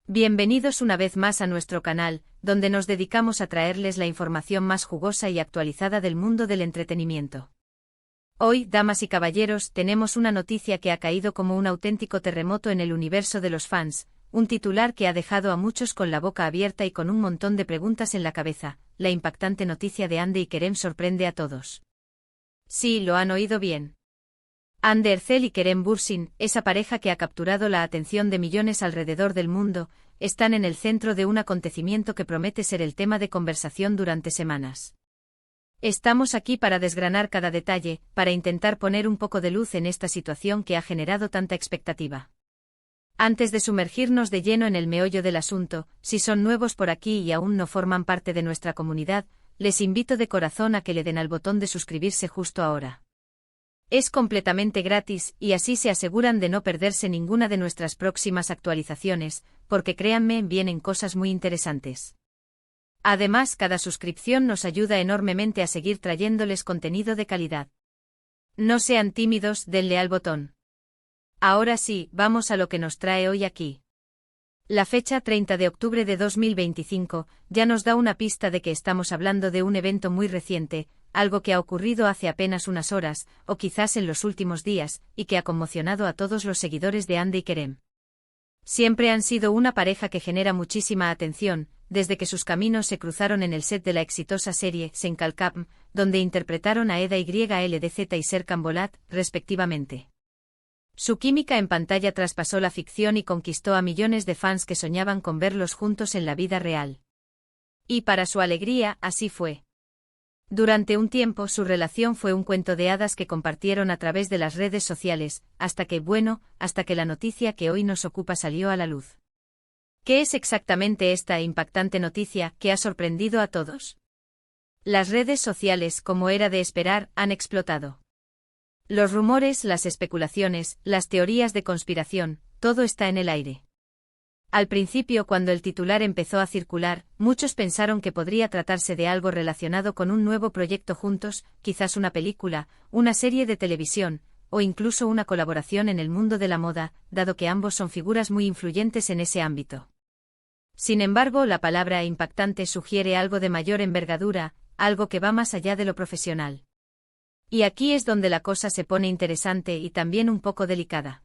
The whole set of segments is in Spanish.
Bienvenidos una vez más a nuestro canal, donde nos dedicamos a traerles la información más jugosa y actualizada del mundo del entretenimiento. Hoy, damas y caballeros, tenemos una noticia que ha caído como un auténtico terremoto en el universo de los fans, un titular que ha dejado a muchos con la boca abierta y con un montón de preguntas en la cabeza. La impactante noticia de Hande y Kerem sorprende a todos. Sí, lo han oído bien. Hande Erçel y Kerem Bürsin, esa pareja que ha capturado la atención de millones alrededor del mundo, están en el centro de un acontecimiento que promete ser el tema de conversación durante semanas. Estamos aquí para desgranar cada detalle, para intentar poner un poco de luz en esta situación que ha generado tanta expectativa. Antes de sumergirnos de lleno en el meollo del asunto, si son nuevos por aquí y aún no forman parte de nuestra comunidad, les invito de corazón a que le den al botón de suscribirse justo ahora. Es completamente gratis y así se aseguran de no perderse ninguna de nuestras próximas actualizaciones, porque créanme, vienen cosas muy interesantes. Además, cada suscripción nos ayuda enormemente a seguir trayéndoles contenido de calidad. No sean tímidos, denle al botón. Ahora sí, vamos a lo que nos trae hoy aquí. La fecha 30 de octubre de 2025 ya nos da una pista de que estamos hablando de un evento muy reciente, algo que ha ocurrido hace apenas unas horas, o quizás en los últimos días, y que ha conmocionado a todos los seguidores de Hande y Kerem. Siempre han sido una pareja que genera muchísima atención, desde que sus caminos se cruzaron en el set de la exitosa serie Sen Kalkam, donde interpretaron a Eda YLDZ y Serkan Bolat, respectivamente. Su química en pantalla traspasó la ficción y conquistó a millones de fans que soñaban con verlos juntos en la vida real. Y para su alegría, así fue. Durante un tiempo su relación fue un cuento de hadas que compartieron a través de las redes sociales, hasta que la noticia que hoy nos ocupa salió a la luz. ¿Qué es exactamente esta impactante noticia que ha sorprendido a todos? Las redes sociales, como era de esperar, han explotado. Los rumores, las especulaciones, las teorías de conspiración, todo está en el aire. Al principio, cuando el titular empezó a circular, muchos pensaron que podría tratarse de algo relacionado con un nuevo proyecto juntos, quizás una película, una serie de televisión, o incluso una colaboración en el mundo de la moda, dado que ambos son figuras muy influyentes en ese ámbito. Sin embargo, la palabra impactante sugiere algo de mayor envergadura, algo que va más allá de lo profesional. Y aquí es donde la cosa se pone interesante y también un poco delicada.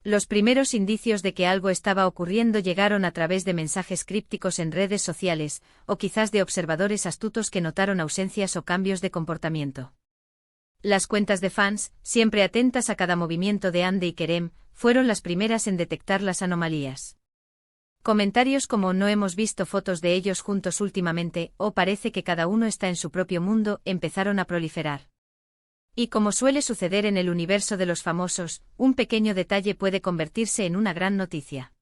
Los primeros indicios de que algo estaba ocurriendo llegaron a través de mensajes crípticos en redes sociales, o quizás de observadores astutos que notaron ausencias o cambios de comportamiento. Las cuentas de fans, siempre atentas a cada movimiento de Hande y Kerem, fueron las primeras en detectar las anomalías. Comentarios como "no hemos visto fotos de ellos juntos últimamente" o "parece que cada uno está en su propio mundo" empezaron a proliferar. Y como suele suceder en el universo de los famosos, un pequeño detalle puede convertirse en una gran noticia.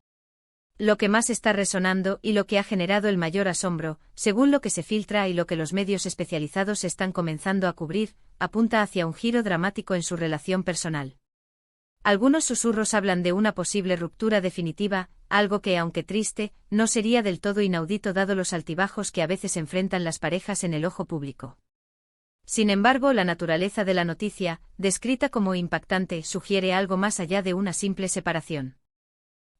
Lo que más está resonando y lo que ha generado el mayor asombro, según lo que se filtra y lo que los medios especializados están comenzando a cubrir, apunta hacia un giro dramático en su relación personal. Algunos susurros hablan de una posible ruptura definitiva, algo que, aunque triste, no sería del todo inaudito dado los altibajos que a veces enfrentan las parejas en el ojo público. Sin embargo, la naturaleza de la noticia, descrita como impactante, sugiere algo más allá de una simple separación.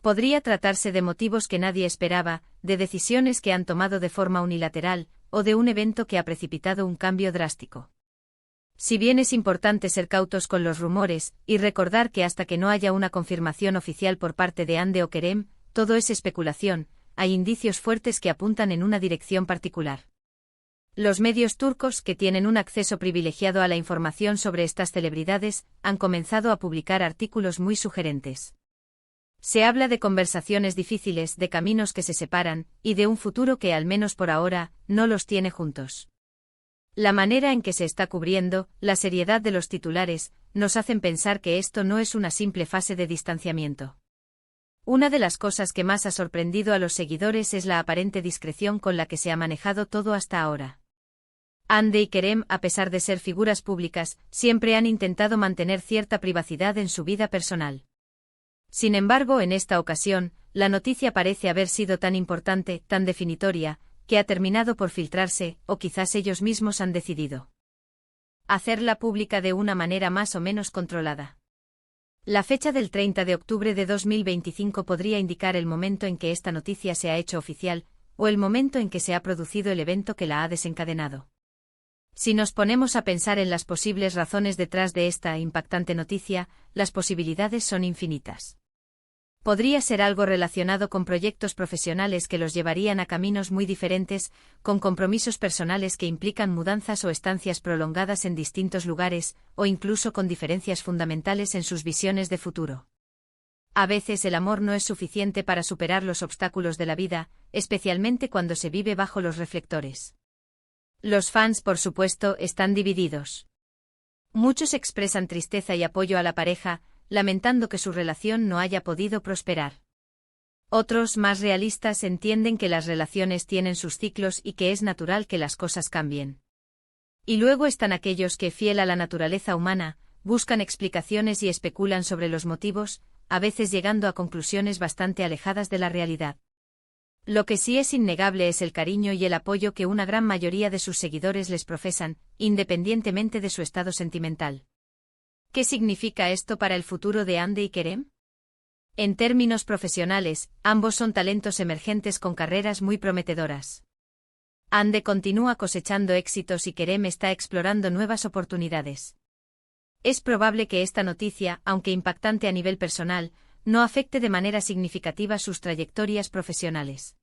Podría tratarse de motivos que nadie esperaba, de decisiones que han tomado de forma unilateral, o de un evento que ha precipitado un cambio drástico. Si bien es importante ser cautos con los rumores, y recordar que hasta que no haya una confirmación oficial por parte de Hande o Kerem, todo es especulación, hay indicios fuertes que apuntan en una dirección particular. Los medios turcos, que tienen un acceso privilegiado a la información sobre estas celebridades, han comenzado a publicar artículos muy sugerentes. Se habla de conversaciones difíciles, de caminos que se separan, y de un futuro que, al menos por ahora, no los tiene juntos. La manera en que se está cubriendo, la seriedad de los titulares, nos hacen pensar que esto no es una simple fase de distanciamiento. Una de las cosas que más ha sorprendido a los seguidores es la aparente discreción con la que se ha manejado todo hasta ahora. Hande y Kerem, a pesar de ser figuras públicas, siempre han intentado mantener cierta privacidad en su vida personal. Sin embargo, en esta ocasión, la noticia parece haber sido tan importante, tan definitoria, que ha terminado por filtrarse, o quizás ellos mismos han decidido hacerla pública de una manera más o menos controlada. La fecha del 30 de octubre de 2025 podría indicar el momento en que esta noticia se ha hecho oficial, o el momento en que se ha producido el evento que la ha desencadenado. Si nos ponemos a pensar en las posibles razones detrás de esta impactante noticia, las posibilidades son infinitas. Podría ser algo relacionado con proyectos profesionales que los llevarían a caminos muy diferentes, con compromisos personales que implican mudanzas o estancias prolongadas en distintos lugares, o incluso con diferencias fundamentales en sus visiones de futuro. A veces el amor no es suficiente para superar los obstáculos de la vida, especialmente cuando se vive bajo los reflectores. Los fans, por supuesto, están divididos. Muchos expresan tristeza y apoyo a la pareja, lamentando que su relación no haya podido prosperar. Otros, más realistas, entienden que las relaciones tienen sus ciclos y que es natural que las cosas cambien. Y luego están aquellos que, fiel a la naturaleza humana, buscan explicaciones y especulan sobre los motivos, a veces llegando a conclusiones bastante alejadas de la realidad. Lo que sí es innegable es el cariño y el apoyo que una gran mayoría de sus seguidores les profesan, independientemente de su estado sentimental. ¿Qué significa esto para el futuro de Hande y Kerem? En términos profesionales, ambos son talentos emergentes con carreras muy prometedoras. Hande continúa cosechando éxitos y Kerem está explorando nuevas oportunidades. Es probable que esta noticia, aunque impactante a nivel personal, no afecte de manera significativa sus trayectorias profesionales.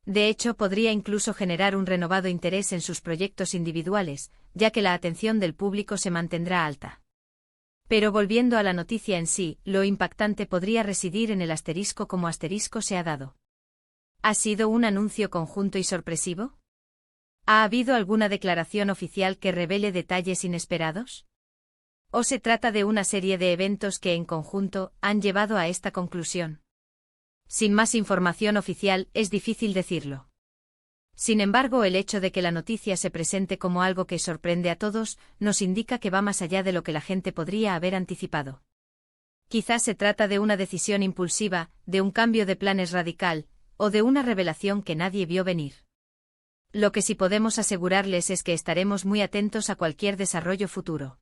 De hecho, podría incluso generar un renovado interés en sus proyectos individuales, ya que la atención del público se mantendrá alta. Pero volviendo a la noticia en sí, lo impactante podría residir en el asterisco como asterisco se ha dado. ¿Ha sido un anuncio conjunto y sorpresivo? ¿Ha habido alguna declaración oficial que revele detalles inesperados? ¿O se trata de una serie de eventos que en conjunto han llevado a esta conclusión? Sin más información oficial, es difícil decirlo. Sin embargo, el hecho de que la noticia se presente como algo que sorprende a todos, nos indica que va más allá de lo que la gente podría haber anticipado. Quizás se trata de una decisión impulsiva, de un cambio de planes radical, o de una revelación que nadie vio venir. Lo que sí podemos asegurarles es que estaremos muy atentos a cualquier desarrollo futuro.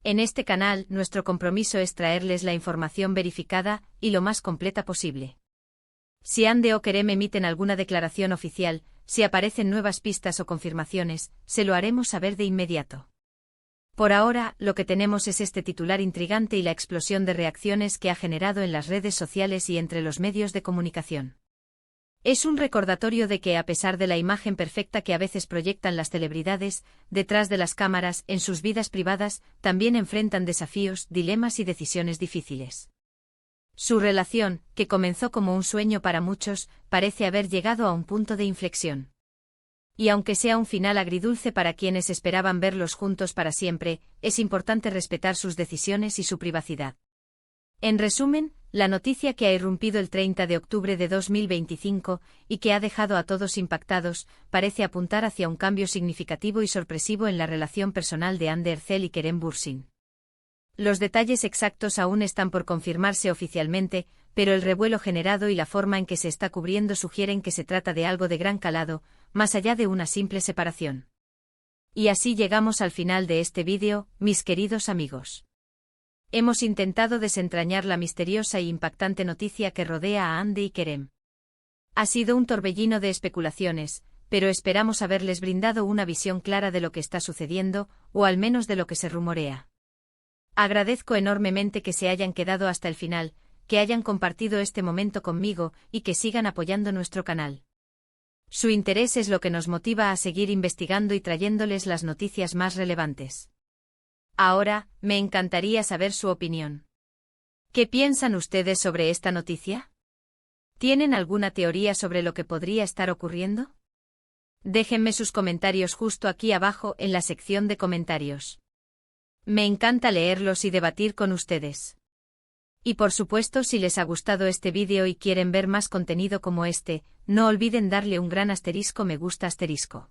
En este canal, nuestro compromiso es traerles la información verificada y lo más completa posible. Si Hande o Kerem emiten alguna declaración oficial, si aparecen nuevas pistas o confirmaciones, se lo haremos saber de inmediato. Por ahora, lo que tenemos es este titular intrigante y la explosión de reacciones que ha generado en las redes sociales y entre los medios de comunicación. Es un recordatorio de que, a pesar de la imagen perfecta que a veces proyectan las celebridades, detrás de las cámaras, en sus vidas privadas, también enfrentan desafíos, dilemas y decisiones difíciles. Su relación, que comenzó como un sueño para muchos, parece haber llegado a un punto de inflexión. Y aunque sea un final agridulce para quienes esperaban verlos juntos para siempre, es importante respetar sus decisiones y su privacidad. En resumen, la noticia que ha irrumpido el 30 de octubre de 2025 y que ha dejado a todos impactados, parece apuntar hacia un cambio significativo y sorpresivo en la relación personal de Hande Erçel y Kerem Bürsin. Los detalles exactos aún están por confirmarse oficialmente, pero el revuelo generado y la forma en que se está cubriendo sugieren que se trata de algo de gran calado, más allá de una simple separación. Y así llegamos al final de este vídeo, mis queridos amigos. Hemos intentado desentrañar la misteriosa e impactante noticia que rodea a Hande y Kerem. Ha sido un torbellino de especulaciones, pero esperamos haberles brindado una visión clara de lo que está sucediendo, o al menos de lo que se rumorea. Agradezco enormemente que se hayan quedado hasta el final, que hayan compartido este momento conmigo y que sigan apoyando nuestro canal. Su interés es lo que nos motiva a seguir investigando y trayéndoles las noticias más relevantes. Ahora, me encantaría saber su opinión. ¿Qué piensan ustedes sobre esta noticia? ¿Tienen alguna teoría sobre lo que podría estar ocurriendo? Déjenme sus comentarios justo aquí abajo en la sección de comentarios. Me encanta leerlos y debatir con ustedes. Y por supuesto, si les ha gustado este vídeo y quieren ver más contenido como este, no olviden darle un gran asterisco me gusta asterisco.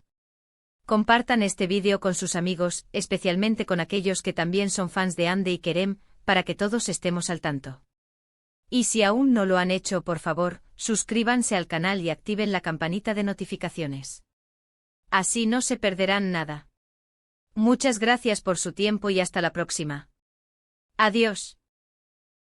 Compartan este vídeo con sus amigos, especialmente con aquellos que también son fans de Hande y Kerem, para que todos estemos al tanto. Y si aún no lo han hecho, por favor, suscríbanse al canal y activen la campanita de notificaciones. Así no se perderán nada. Muchas gracias por su tiempo y hasta la próxima. Adiós.